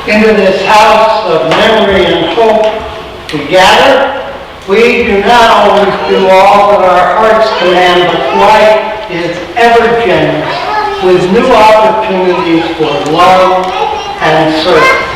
into this house of memory and hope to gather. We do not always do all that our hearts command, but life is ever generous with new opportunities for love and service.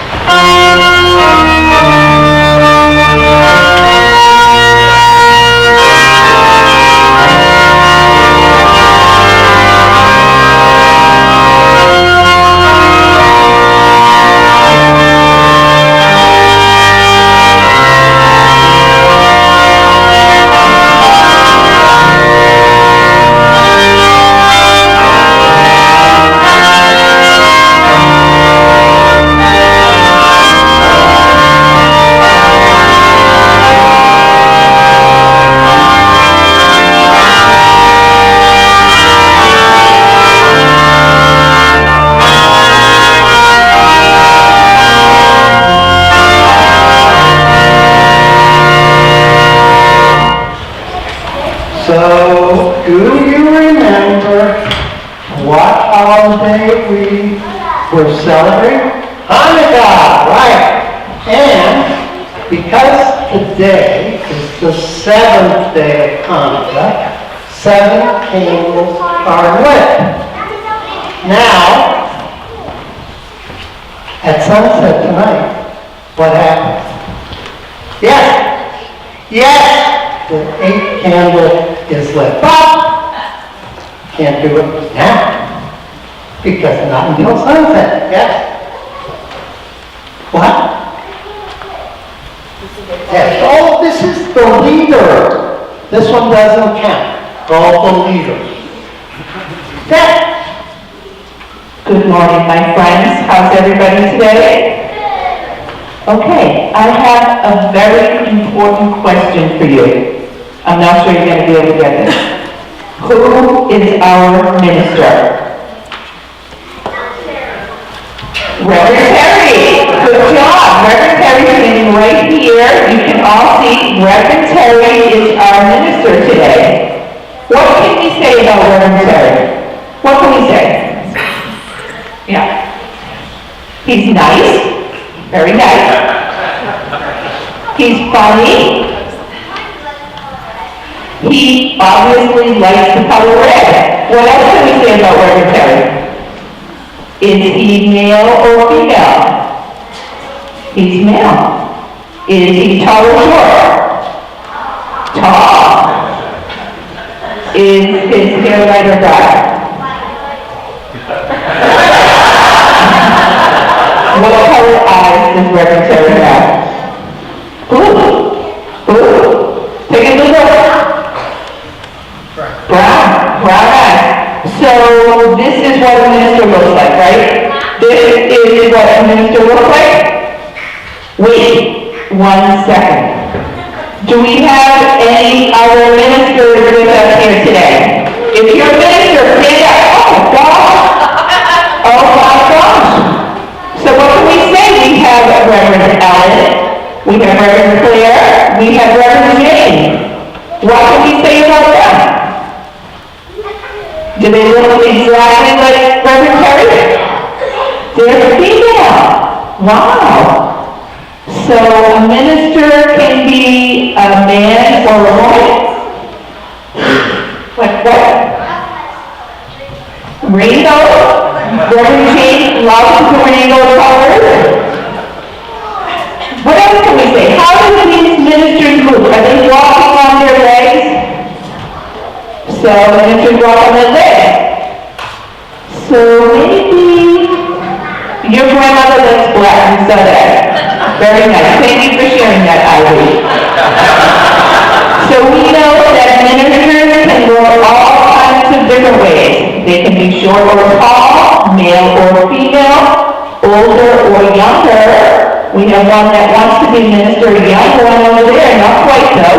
So, do you remember what holiday we were celebrating? Hanukkah, right. And because today is the 7th day of Hanukkah, 7 candles are lit. Now, at sunset tonight, what happens? Yes! The 8th candle is lit. But can't do it now because not until sunset. Yes. What? Yes. Oh, this is the leader. This one doesn't count. All the leaders. Yes. Good morning, my friends. How's everybody today? Okay, I have a very important question for you. I'm not sure you're going to be able to get this. Who is our minister? Reverend Terry. Good job. Reverend Terry is sitting right here. You can all see Reverend Terry is our minister today. What can we say about Reverend Terry? What can we say? Yeah. He's nice. Very nice. He's funny. He obviously likes the color red. What else can we say about Reverend Terry? Is he male or female? He's male. Is he tall or short? Tall. Is his hair light or dark? What color eyes does Reverend Terry have? Blue. Take a look. Brown eyes. So this is what a minister looks like, right? This is what a minister looks like. Wait 1 second. Do we have any other ministers with us here today? If you're a minister, stand up. Oh my gosh. So what can we say? We have Reverend Ellen, we have Reverend Claire, we have Reverend Jane. What can we say about them? Do they look exactly like Reverend Terry? They're female. Wow. So a minister can be a man or a woman? Like what? Rainbow? Reverend Jane loves the rainbow colors. What else can we say? How do these ministers move? Are they walking on their legs? So ministers walk on their legs. So maybe your grandmother looks black and so that. Very nice. Thank you for sharing that, Ivy. So we know that ministers can look all kinds of different ways. They can be short or tall, male or female, older or younger. We have one that wants to be minister, a young one over there, not quite though.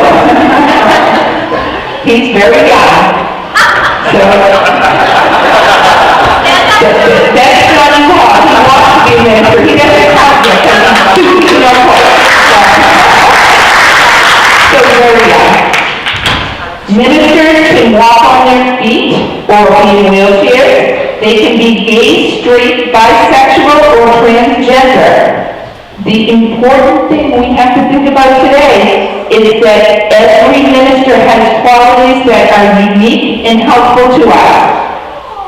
He's very young. So that's not involved. He wants to be a minister. He doesn't count yet because he's too young for it. So very young. Ministers can walk on their feet or be in wheelchairs. They can be gay, straight, bisexual, or transgender. together. The important thing we have to think about today is that every minister has qualities that are unique and helpful to us.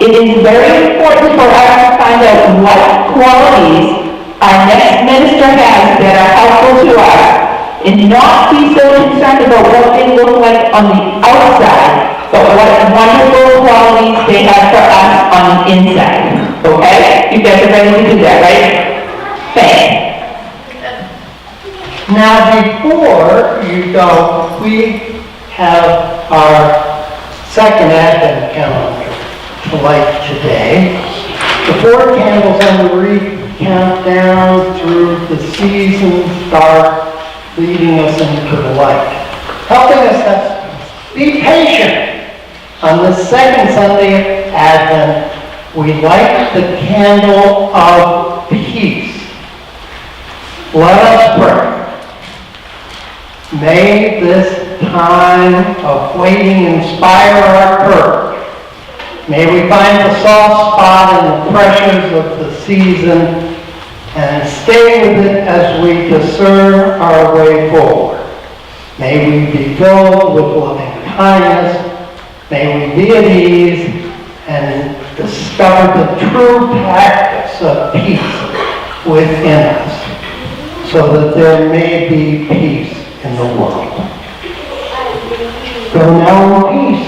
It is very important for us to find out what qualities our next minister has that are helpful to us, and not be so concerned about what they look like on the outside, but what wonderful qualities they have for us on the inside. Okay? You guys are ready to do that, right? Thanks. Now, before you go, we have our second Advent calendar to light today. The 4 candles on the wreath count down through the seasons dark, leading us into the light, helping us be patient. On the second Sunday of Advent, we light the candle of peace. Let us pray. May this time of waiting inspire our courage. May we find the soft spot in the pressures of the season and stay with it as we discern our way forward. May we be filled with loving kindness. May we be at ease and discover the true practice of peace within us, so that there may be peace in the world. Go now in peace.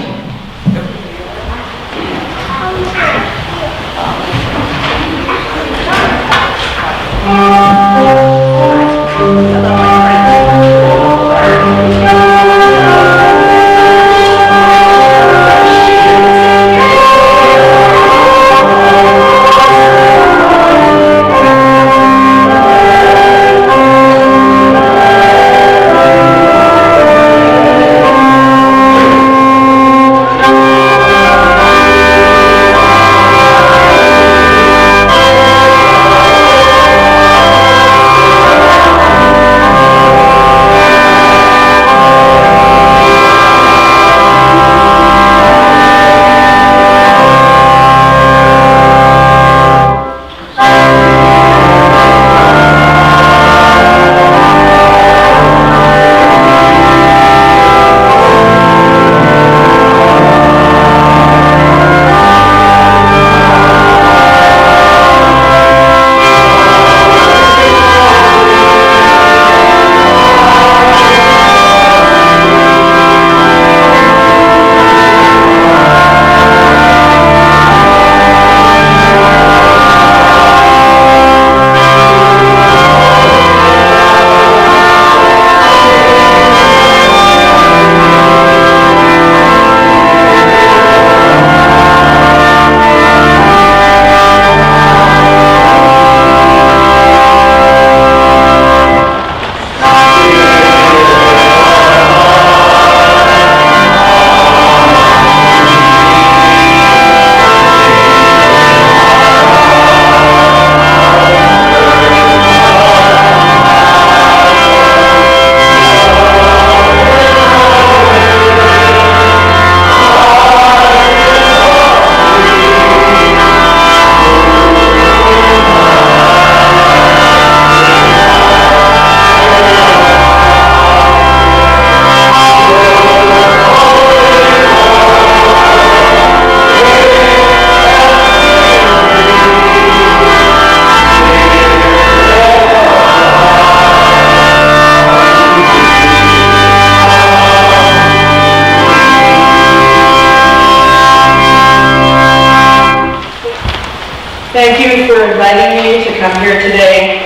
Thank you for inviting me to come here today.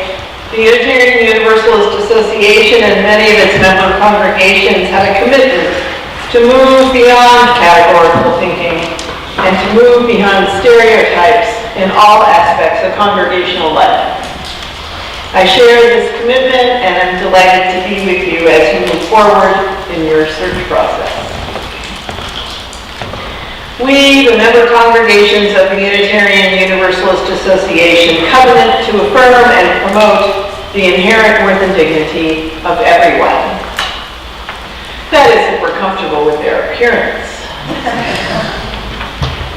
The Unitarian Universalist Association and many of its member congregations have a commitment to move beyond categorical thinking and to move beyond stereotypes in all aspects of congregational life. I share this commitment and I'm delighted to be with you as you move forward in your search process. We, the member congregations of the Unitarian Universalist Association, covenant to affirm and promote the inherent worth and dignity of everyone. That is, if we're comfortable with their appearance.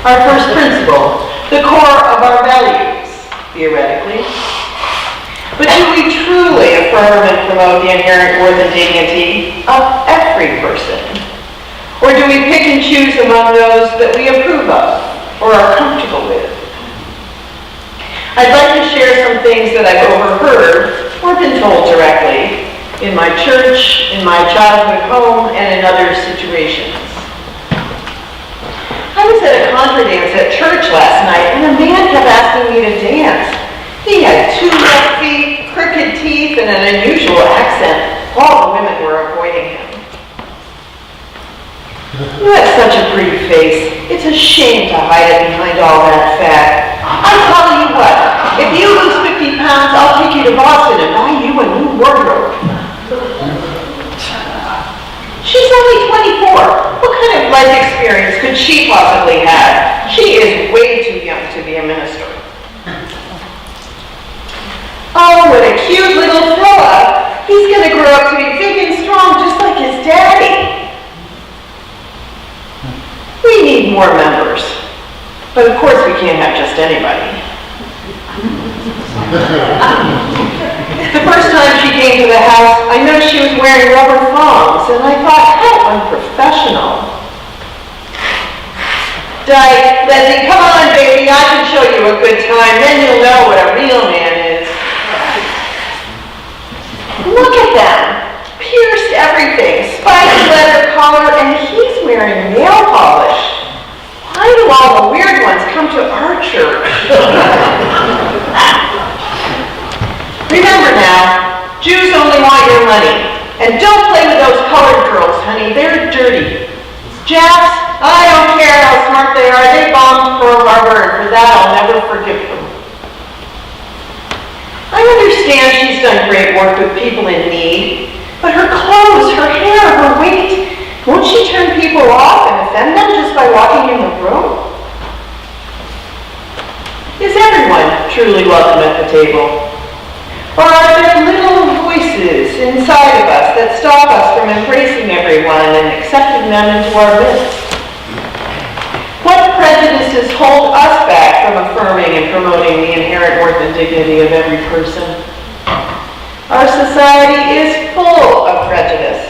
Our first principle, the core of our values, theoretically. But do we truly affirm and promote the inherent worth and dignity of every person? Or do we pick and choose among those that we approve of or are comfortable with? I'd like to share some things that I've overheard or been told directly in my church, in my childhood home, and in other situations. I was at a contra dance at church last night, and a man kept asking me to dance. He had 2 left feet, crooked teeth, and an unusual accent. All the women were avoiding him. You have such a pretty face. It's a shame to hide it behind all that fat. I'm telling you what, if you lose 50 pounds, I'll take you to Boston and buy you a new wardrobe. She's only 24. What kind of life experience could she possibly have? She is way too young to be a minister. Oh, what a cute little fella. He's going to grow up to be big and strong just like his daddy. We need more members. But of course we can't have just anybody. The first time she came to the house, I noticed she was wearing rubber thongs, and I thought, how unprofessional. Dyke, Leslie, come on, baby, I can show you a good time, then you'll know what a real man is. Look at them. Pierced everything, spiked leather collar, and he's wearing nail polish. Why do all the weird ones come to our church? Remember now, Jews only want your money. And don't play with those colored girls, honey. They're dirty. Japs, I don't care how smart they are. They bombed Pearl Harbor, and for that I'll never forgive them. I understand she's done great work with people in need, but her clothes, her hair, her weight, won't she turn people off and offend them just by walking in the room? Is everyone truly welcome at the table? Or are there little voices inside of us that stop us from embracing everyone and accepting them into our midst? What prejudices hold us back from affirming and promoting the inherent worth and dignity of every person? Our society is full of prejudice,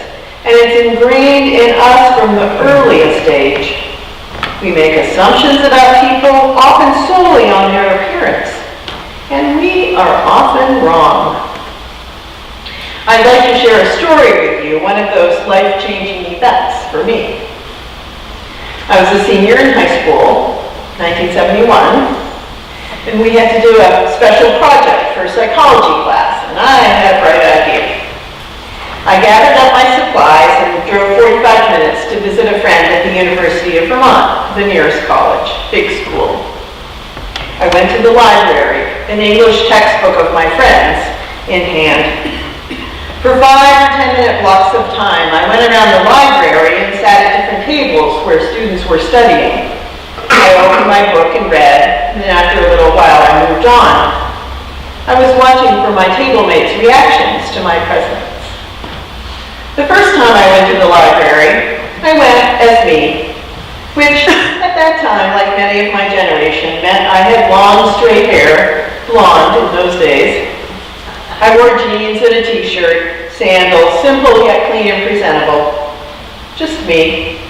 and it's ingrained in us from the earliest age. We make assumptions about people, often solely on their appearance, and we are often wrong. I'd like to share a story with you, one of those life-changing events for me. I was a senior in high school, 1971, and we had to do a special project for a psychology class, and I had a bright idea. I gathered up my supplies and drove 45 minutes to visit a friend at the University of Vermont, the nearest college, big school. I went to the library, an English textbook of my friend's in hand. For 5 or 10 minute blocks of time, I went around the library and sat at different tables where students were studying. I opened my book and read, and then after a little while I moved on. I was watching for my table mates' reactions to my presence. The first time I went to the library, I went as me, which at that time, like many of my generation, meant I had long straight hair, blonde in those days. I wore jeans and a t-shirt, sandals, simple yet clean and presentable. Just me.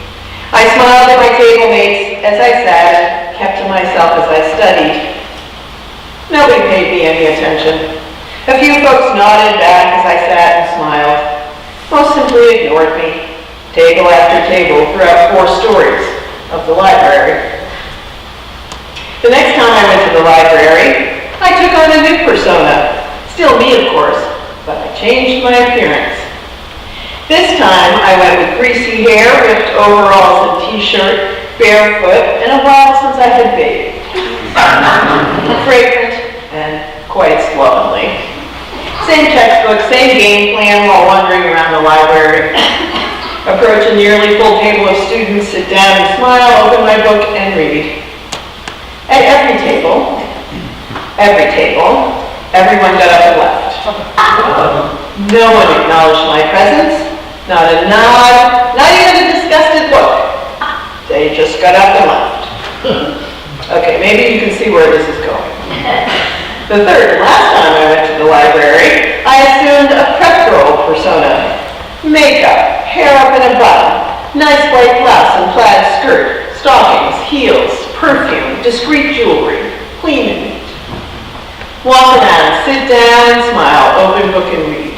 I smiled at my table mates as I sat and kept to myself as I studied. Nobody paid me any attention. A few folks nodded back as I sat and smiled. Most simply ignored me, table after table throughout 4 stories of the library. The next time I went to the library, I took on a new persona. Still me, of course, but I changed my appearance. This time, I went with greasy hair, ripped overalls and t-shirt, barefoot, and a while since I had bathed. Fragrant and quite slovenly. Same textbook, same game plan while wandering around the library. Approach a nearly full table of students, sit down and smile, open my book, and read. At every table, everyone got up and left. No one acknowledged my presence, not a nod, not even a disgusted look. They just got up and left. Okay, maybe you can see where this is going. The third and last time I went to the library, I assumed a prep girl persona. Makeup, hair up in a bun, nice white blouse and plaid skirt, stockings, heels, perfume, discreet jewelry, clean and neat. Walk around, sit down and smile, open book and read.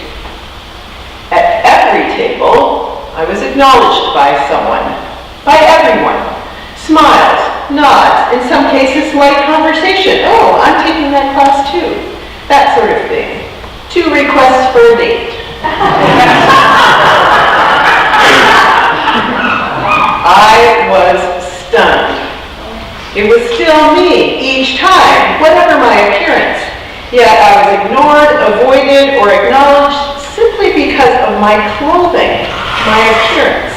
At every table, I was acknowledged by someone, by everyone. Smiles, nods, in some cases light conversation. Oh, I'm taking that class too. That sort of thing. 2 requests for a date. I was stunned. It was still me each time, whatever my appearance. Yet I was ignored, avoided, or acknowledged simply because of my clothing, my appearance.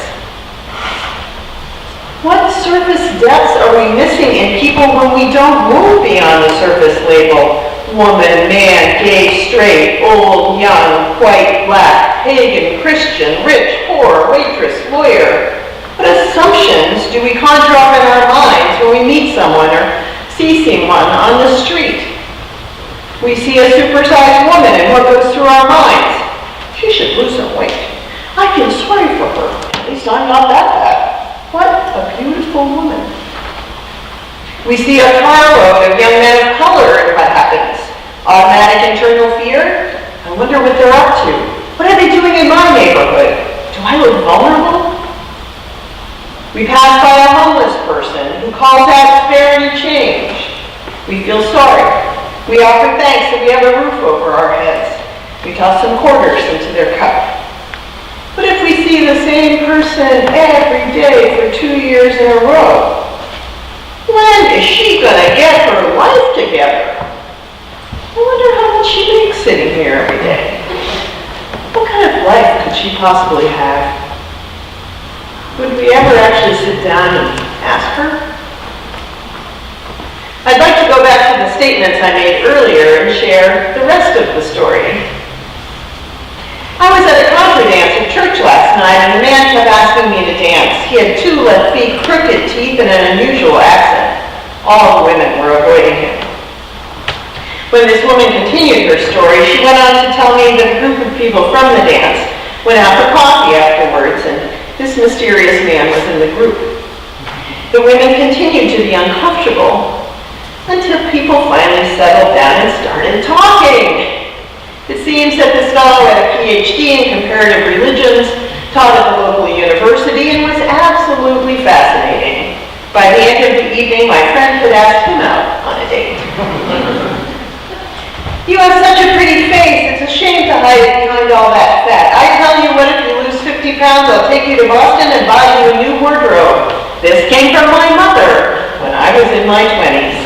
What surface depths are we missing in people when we don't move beyond the surface label? Woman, man, gay, straight, old, young, white, black, pagan, Christian, rich, poor, waitress, lawyer. What assumptions do we conjure up in our minds when we meet someone or see someone on the street? We see a supersized woman and what goes through our minds? She should lose some weight. I feel sorry for her. At least I'm not that bad. What a beautiful woman. We see a carload of young men of color and what happens? Automatic internal fear? I wonder what they're up to. What are they doing in my neighborhood? Do I look vulnerable? We pass by a homeless person who calls out spare any change. We feel sorry. We offer thanks that we have a roof over our heads. We toss some quarters into their cup. But if we see the same person every day for 2 years in a row, when is she going to get her life together? I wonder how much she makes sitting here every day. What kind of life could she possibly have? Would we ever actually sit down and ask her? I'd like to go back to the statements I made earlier and share the rest of the story. I was at a contra dance at church last night and the man kept asking me to dance. He had 2 left feet, crooked teeth, and an unusual accent. All the women were avoiding him. When this woman continued her story, she went on to tell me that a group of people from the dance went out for coffee afterwards and this mysterious man was in the group. The women continued to be uncomfortable until people finally settled down and started talking. It seems that this fellow had a PhD in comparative religions, taught at the local university, and was absolutely fascinating. By the end of the evening, my friend had asked him out on a date. You have such a pretty face, it's a shame to hide it behind all that fat. I tell you what, if you lose 50 pounds, I'll take you to Boston and buy you a new wardrobe. This came from my mother when I was in my 20s.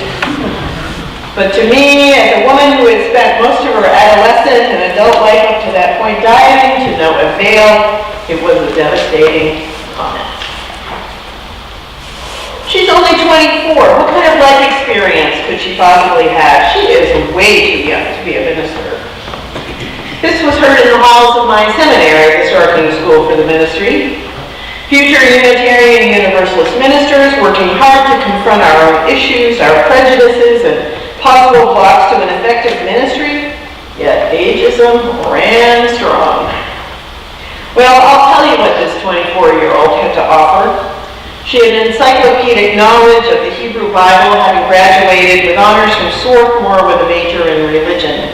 But to me, as a woman who had spent most of her adolescent and adult life up to that point dieting to no avail, it was a devastating comment. She's only 24. What kind of life experience could she possibly have? She is way too young to be a minister. This was heard in the halls of my seminary, the Starking School for the Ministry. Future Unitarian Universalist ministers working hard to confront our own issues, our prejudices, and possible blocks to an effective ministry, yet ageism ran strong. Well, I'll tell you what this 24-year-old had to offer. She had encyclopedic knowledge of the Hebrew Bible, having graduated with honors from Swarthmore with a major in religion.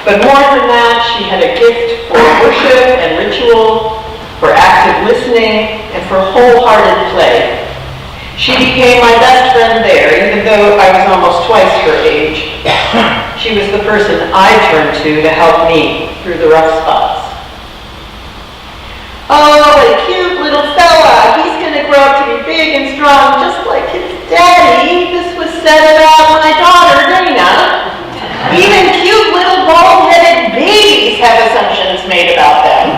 But more than that, she had a gift for worship and ritual, for active listening, and for wholehearted play. She became my best friend there, even though I was almost twice her age. She was the person I turned to help me through the rough spots. Oh, what a cute little fella. He's going to grow up to be big and strong, just like his daddy. This was said about my daughter, Dana. Even cute little bald-headed babies have assumptions made about them.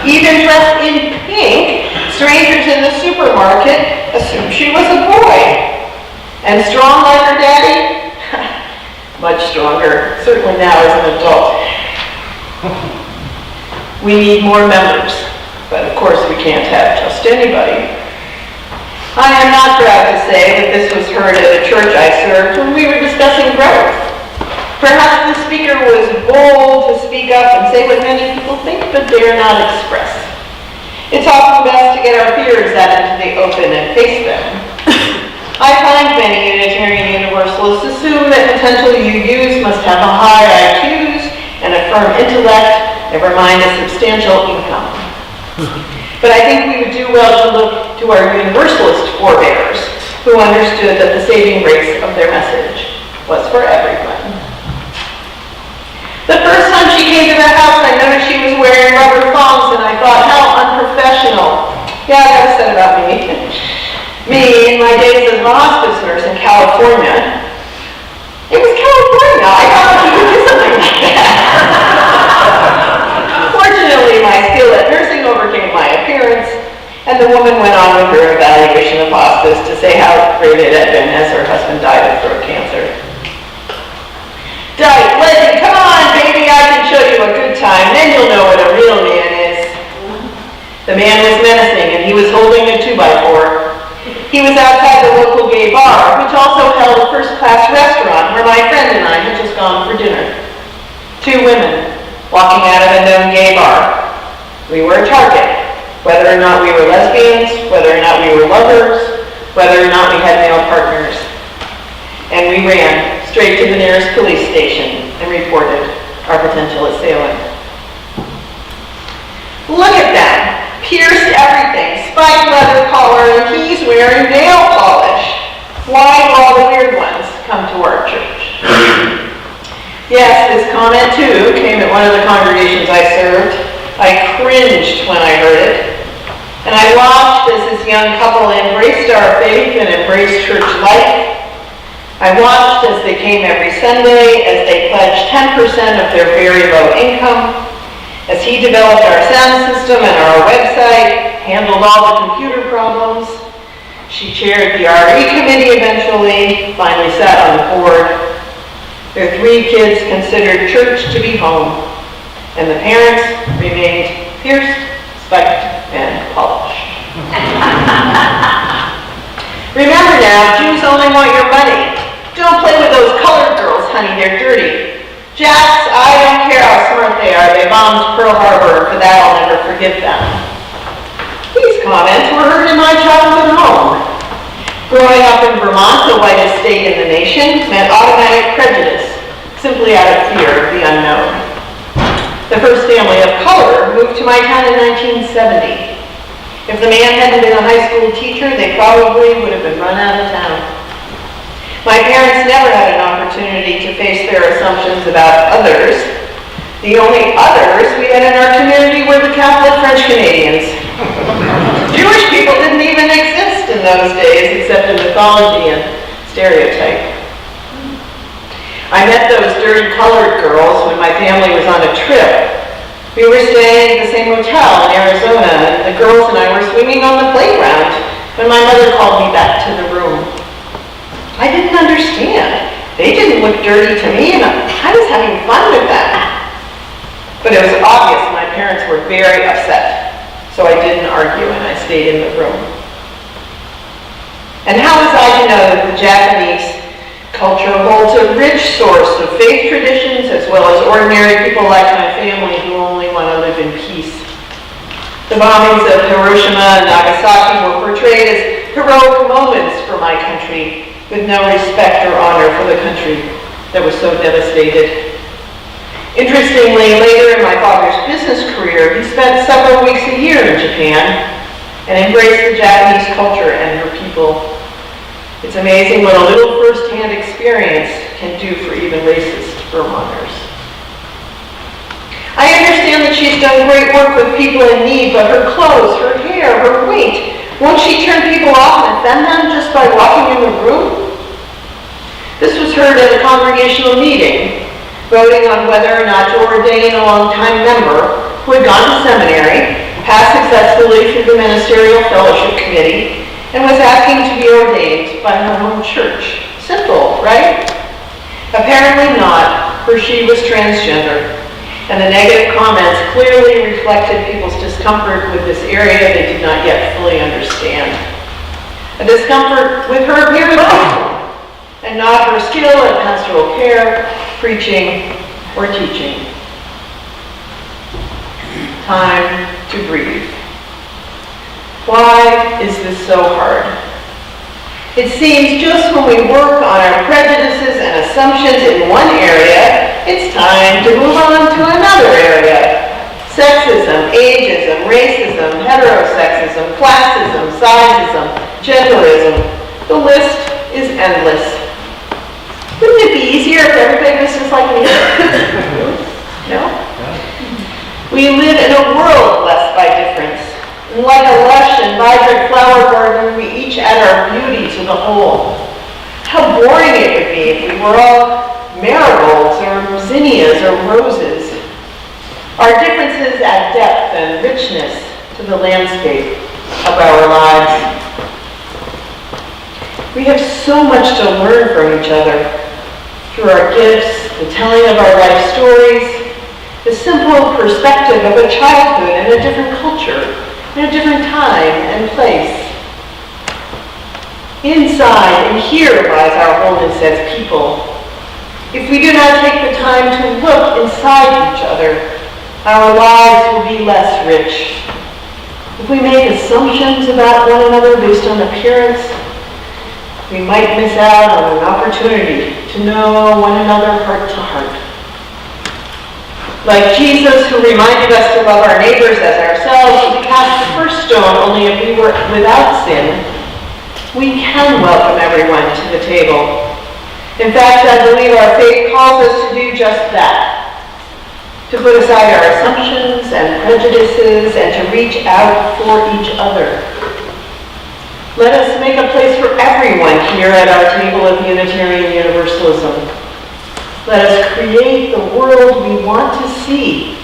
Even dressed in pink, strangers in the supermarket assumed she was a boy. And strong like her daddy? Much stronger, certainly now as an adult. We need more members, but of course we can't have just anybody. I am not proud to say that this was heard at a church I served when we were discussing growth. Perhaps the speaker was bold to speak up and say what many people think but dare not express. It's often best to get our fears out into the open and face them. I find many Unitarian Universalists assume that potential UUs must have a high IQs and a firm intellect, never mind a substantial income. But I think we would do well to look to our Universalist forebears who understood that the saving grace of their message was for everyone. The first time she came to the house, I noticed she was wearing rubber thongs, and I thought, how unprofessional. Yeah, that's said about me. Me, in my days as a hospice nurse in California. It was California. I thought you could do something like that. Fortunately, my skill at nursing overcame my appearance, and the woman went on with her evaluation of hospice to say how great it had been as her husband died of throat cancer. Dyke, Letty, come on, baby, I can show you a good time, then you'll know what a real man is. The man was menacing, and he was holding a 2x4. He was outside the local gay bar, which also held a first-class restaurant where my friend and I had just gone for dinner. Two women walking out of a known gay bar. We were a target, whether or not we were lesbians, whether or not we were lovers, whether or not we had male partners. And we ran straight to the nearest police station and reported our potential assailant. Look at them, pierced everything, spiked leather collar, and he's wearing nail polish. Why do all the weird ones come to our church? Yes, this comment too came at one of the congregations I served. I cringed when I heard it. And I watched as this young couple embraced our faith and embraced church life. I watched as they came every Sunday, as they pledged 10% of their very low income, as he developed our sound system and our website, handled all the computer problems. She chaired the RE committee eventually, finally sat on the board. Their 3 kids considered church to be home, and the parents remained pierced, spiked, and polished. Remember now, Jews only want your money. Don't play with those colored girls, honey, they're dirty. Jacks, I don't care how smart they are, they bombed Pearl Harbor, for that I'll never forgive them. These comments were heard in my childhood home. Growing up in Vermont, the whitest state in the nation, meant automatic prejudice, simply out of fear of the unknown. The first family of color moved to my town in 1970. If the man hadn't been a high school teacher, they probably would have been run out of town. My parents never had an opportunity to face their assumptions about others. The only others we had in our community were the Catholic French Canadians. Jewish people didn't even exist in those days except in mythology and stereotype. I met those dirty colored girls when my family was on a trip. We were staying at the same hotel in Arizona, and the girls and I were swinging on the playground when my mother called me back to the room. I didn't understand. They didn't look dirty to me, and I was having fun with them. But it was obvious my parents were very upset, so I didn't argue and I stayed in the room. And how was I to know that the Japanese culture holds a rich source of faith traditions as well as ordinary people like my family who only want to live in peace? The bombings of Hiroshima and Nagasaki were portrayed as heroic moments for my country, with no respect or honor for the country that was so devastated. Interestingly, later in my father's business career, he spent several weeks a year in Japan and embraced the Japanese culture and her people. It's amazing what a little first-hand experience can do for even racist Vermonters. I understand that she's done great work with people in need, but her clothes, her hair, her weight, won't she turn people off and offend them just by walking in the room? This was heard at a congregational meeting, voting on whether or not to ordain a longtime member who had gone to seminary, passed successfully through the ministerial fellowship committee, and was asking to be ordained by her home church. Simple, right? Apparently not, for she was transgender, and the negative comments clearly reflected people's discomfort with this area they did not yet fully understand. A discomfort with her appearance and not her skill at pastoral care, preaching, or teaching. Time to breathe. Why is this so hard? It seems just when we work on our prejudices and assumptions in one area, it's time to move on to another area. Sexism, ageism, racism, heterosexism, classism, sizeism, genderism. The list is endless. Wouldn't it be easier if everybody was just like me? No? We live in a world blessed by difference. And like a lush and vibrant flower garden, we each add our beauty to the whole. How boring it would be if we were all marigolds or zinnias or roses. Our differences add depth and richness to the landscape of our lives. We have so much to learn from each other through our gifts, the telling of our life stories, the simple perspective of a childhood in a different culture, in a different time and place. Inside and here lies our wholeness as people. If we do not take the time to look inside each other, our lives will be less rich. If we make assumptions about one another based on appearance, we might miss out on an opportunity to know one another heart to heart. Like Jesus, who reminded us to love our neighbors as ourselves, we cast the first stone only if we were without sin. We can welcome everyone to the table. In fact, I believe our faith calls us to do just that. To put aside our assumptions and prejudices and to reach out for each other. Let us make a place for everyone here at our table of Unitarian Universalism. Let us create the world we want to see.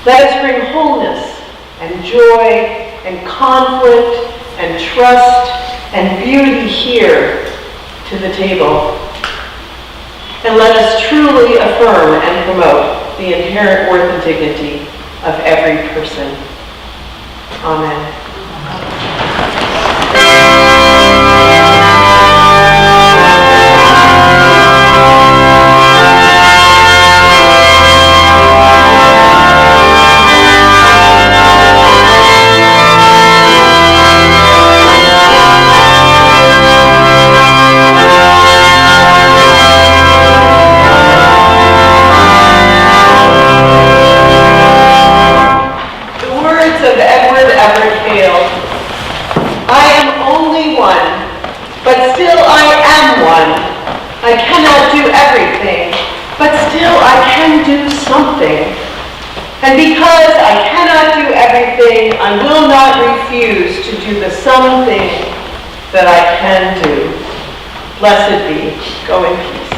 Let us bring wholeness and joy and conflict and trust and beauty here to the table. And let us truly affirm and promote the inherent worth and dignity of every person. Amen. I cannot do everything, but still I can do something. And because I cannot do everything, I will not refuse to do the something that I can do. Blessed be. Go in peace.